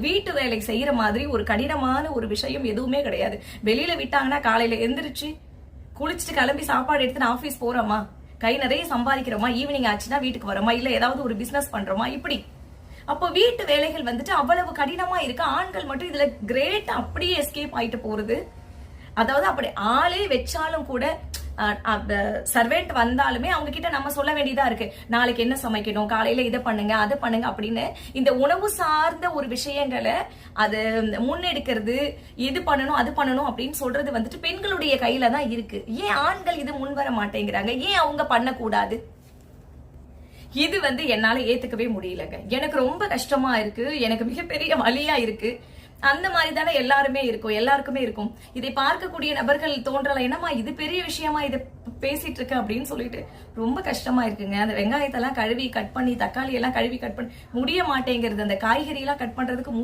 வீட்டு வேலை செய்யற மாதிரி ஒரு கடினமான ஒரு விஷயம் எதுவுமே கிடையாது. வெளியில விட்டாங்கன்னா காலையில எந்திரிச்சு குளிச்சுட்டு கிளம்பி சாப்பாடு எடுத்து ஆபீஸ் போறோமா, கை நிறைய சம்பாதிக்கிறோமா, ஈவினிங் ஆச்சுன்னா வீட்டுக்கு வரோமா, இல்ல ஏதாவது ஒரு பிசினஸ் பண்றோமா, இப்படி. அப்போ வீட்டு வேலைகள் வந்துட்டு அவ்வளவு கடினமா இருக்கு. ஆண்கள் மட்டும் இதுல கிரேட் அப்படியே எஸ்கேப் ஆயிட்டு போறது. அதாவது அப்படி ஆளே வச்சாலும் கூட சர்வெண்ட் வந்தாலுமே அவங்க கிட்ட நம்ம சொல்ல வேண்டியதா இருக்கு, நாளைக்கு என்ன சமைக்கணும், காலையில இதை பண்ணுங்க அதை பண்ணுங்க அப்படின்னு. இந்த உணவு சார்ந்த ஒரு விஷயங்களை அது முன்னெடுக்கிறது, இது பண்ணணும் அது பண்ணணும் அப்படின்னு சொல்றது வந்துட்டு பெண்களுடைய கையில தான் இருக்கு. ஏன் ஆண்கள் இது முன் வர மாட்டேங்கிறாங்க? ஏன் அவங்க பண்ணக்கூடாது? இது என்னால ஏத்துக்கவே முடியலங்க. எனக்கு ரொம்ப கஷ்டமா இருக்கு, எனக்கு மிகப்பெரிய வலியா இருக்கு. அந்த மாதிரி தானே எல்லாருக்குமே இருக்கும். இதை பார்க்கக்கூடிய நபர்கள் தோன்றலாம், என்னமா இது பெரிய விஷயமா இதை பேசிட்டு இருக்கு அப்படின்னு சொல்லிட்டு. ரொம்ப கஷ்டமா இருக்குங்க. அந்த வெங்காயத்தெல்லாம் கழுவி கட் பண்ணி, தக்காளி எல்லாம் கழுவி கட் பண்ணி முடிய மாட்டேங்கிறது. அந்த காய்கறி எல்லாம் கட் பண்றதுக்கு